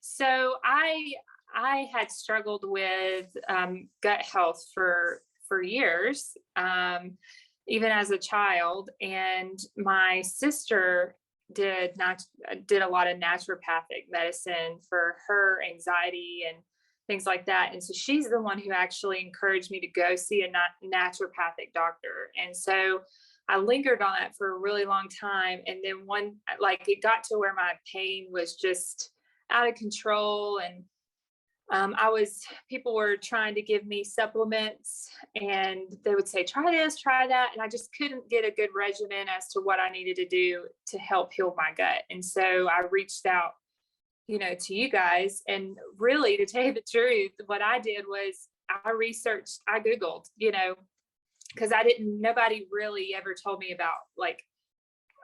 So I had struggled with gut health for years, even as a child, and my sister did a lot of naturopathic medicine for her anxiety and things like that. And so she's the one who actually encouraged me to go see a naturopathic doctor. And so I lingered on that for a really long time. And then it got to where my pain was just out of control. And people were trying to give me supplements and they would say, try this, try that. And I just couldn't get a good regimen as to what I needed to do to help heal my gut. And so I reached out, to you guys. And really, to tell you the truth, what I did was I Googled, because nobody really ever told me about like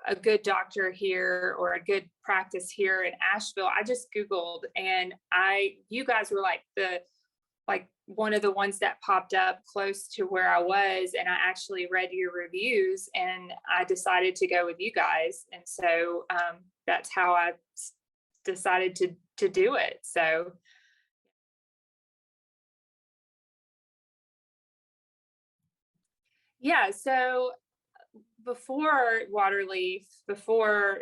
a good doctor here or a good practice here in Asheville. I just Googled, and you guys were like one of the ones that popped up close to where I was. And I actually read your reviews and I decided to go with you guys. And so that's how I decided to do it. So yeah, so before Waterleaf, before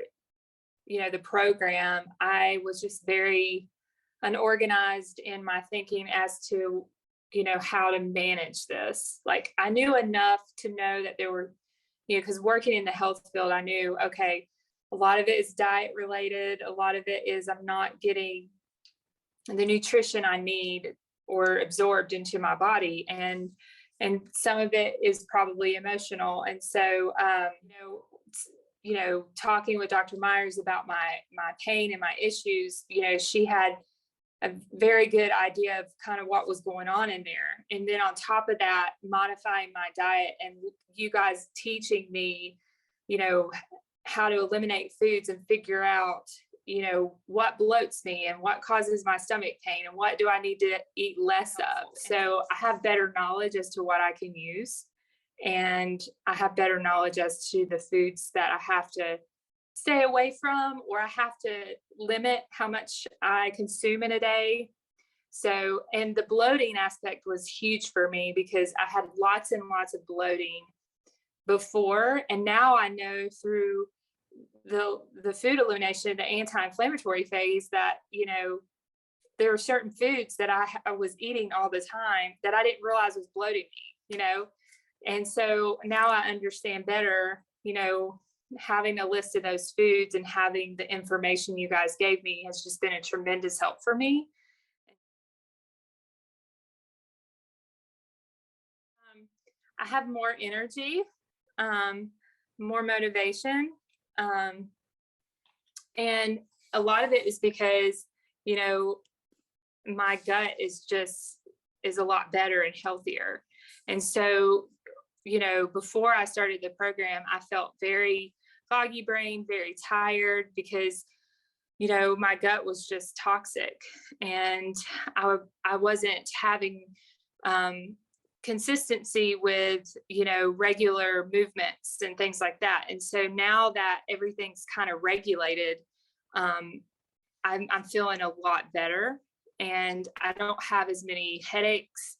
the program, I was just very unorganized in my thinking as to how to manage this. Like, I knew enough to know that there were, because working in the health field, I knew, okay, a lot of it is diet related. A lot of it is I'm not getting the nutrition I need or absorbed into my body. And some of it is probably emotional. And so, talking with Dr. Myers about my pain and my issues, she had a very good idea of kind of what was going on in there. And then on top of that, modifying my diet and you guys teaching me, how to eliminate foods and figure out, what bloats me and what causes my stomach pain and what do I need to eat less of. So I have better knowledge as to what I can use. And I have better knowledge as to the foods that I have to stay away from, or I have to limit how much I consume in a day. So, and the bloating aspect was huge for me because I had lots and lots of bloating before. And now I know through the food elimination, the anti-inflammatory phase, that, there were certain foods that I was eating all the time that I didn't realize was bloating me, And so now I understand better, having a list of those foods and having the information you guys gave me has just been a tremendous help for me. I have more energy, more motivation. And a lot of it is because, my gut is a lot better and healthier. And so, before I started the program, I felt very foggy brain, very tired because, my gut was just toxic and I wasn't having, consistency with, regular movements and things like that. And so now that everything's kind of regulated, I'm feeling a lot better and I don't have as many headaches.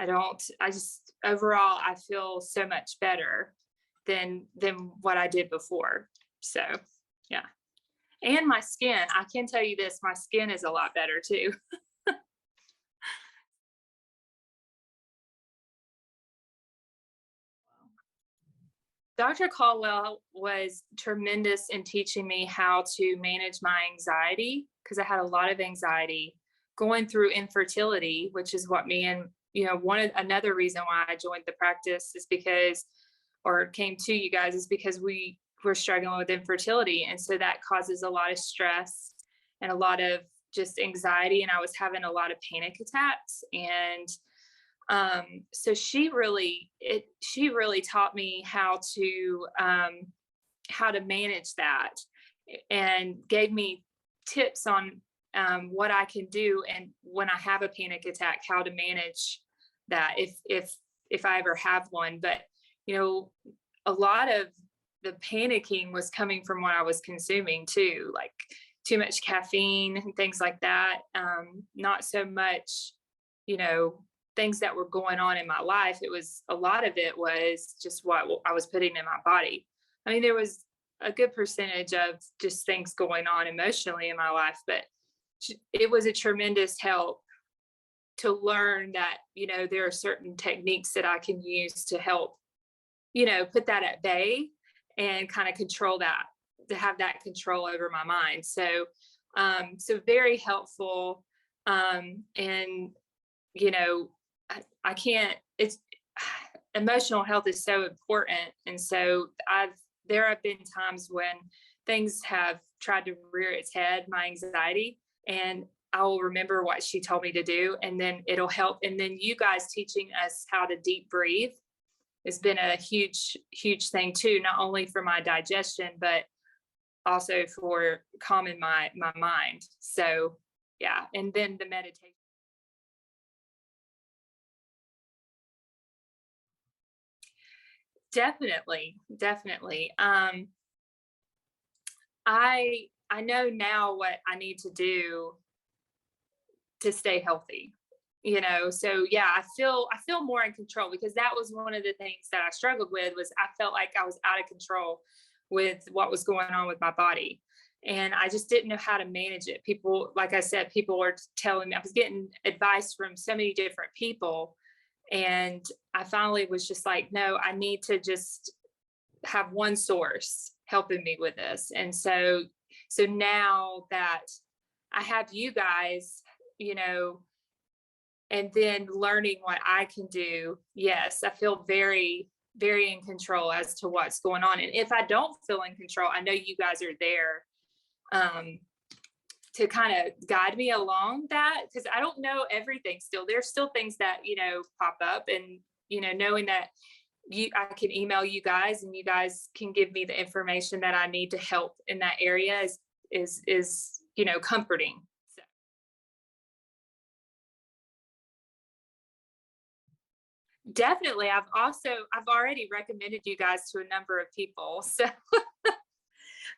Overall, I feel so much better than what I did before. So, yeah. And my skin, I can tell you this, my skin is a lot better too. Dr. Caldwell was tremendous in teaching me how to manage my anxiety because I had a lot of anxiety going through infertility, which is what me and, another reason why I joined the practice is because, or came to you guys, is because we were struggling with infertility. And so that causes a lot of stress and a lot of just anxiety. And I was having a lot of panic attacks. And so she really taught me how to manage that and gave me tips on what I can do. And when I have a panic attack, how to manage that if I ever have one. But, a lot of the panicking was coming from what I was consuming too, like too much caffeine and things like that. Not so much, you know, things that were going on in my life. It was, a lot of it was just what I was putting in my body. I mean, there was a good percentage of just things going on emotionally in my life, but it was a tremendous help to learn that, you know, there are certain techniques that I can use to help, you know, put that at bay and kind of control that, to have that control over my mind. So, so very helpful. And, you know, I can't, it's, emotional health is so important. And so there have been times when things have tried to rear its head, my anxiety, and I will remember what she told me to do, and then it'll help. And then you guys teaching us how to deep breathe has been a huge, huge thing too, not only for my digestion, but also for calming my mind. So yeah. And then the meditation. Definitely, definitely. I know now what I need to do to stay healthy, you know. So yeah, I feel more in control, because that was one of the things that I struggled with, was I felt like I was out of control with what was going on with my body, and I just didn't know how to manage it. People, like I said, people were telling me, I was getting advice from so many different people, and I finally was just like, no, I need to just have one source helping me with this. And so now that I have you guys, you know, and then learning what I can do, yes, I feel very, very in control as to what's going on. And if I don't feel in control, I know you guys are there, to kind of guide me along that, because I don't know everything still. There's still things that, you know, pop up, and, you know, knowing that I can email you guys and you guys can give me the information that I need to help in that area is, you know, comforting. So definitely. I've already recommended you guys to a number of people. So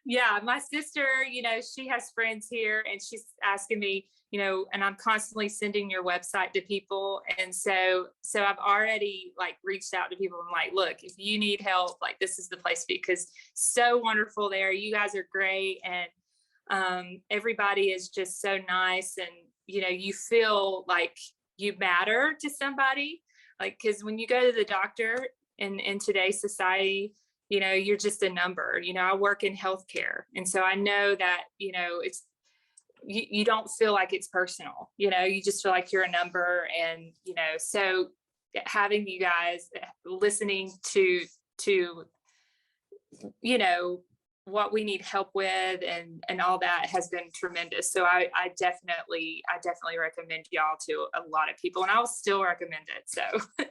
yeah, my sister, you know, she has friends here, and she's asking me, you know, and I'm constantly sending your website to people. And so I've already like reached out to people. I'm like, look, if you need help, like this is the place to be, because so wonderful there. You guys are great. And everybody is just so nice. And, you know, you feel like you matter to somebody, like, because when you go to the doctor in today's society, you know, you're just a number. You know, I work in healthcare, and so I know that, you know, it's, you don't feel like it's personal, you know, you just feel like you're a number. And, you know, so having you guys listening to, you know, what we need help with and all that has been tremendous. So I definitely recommend y'all to a lot of people, and I'll still recommend it. So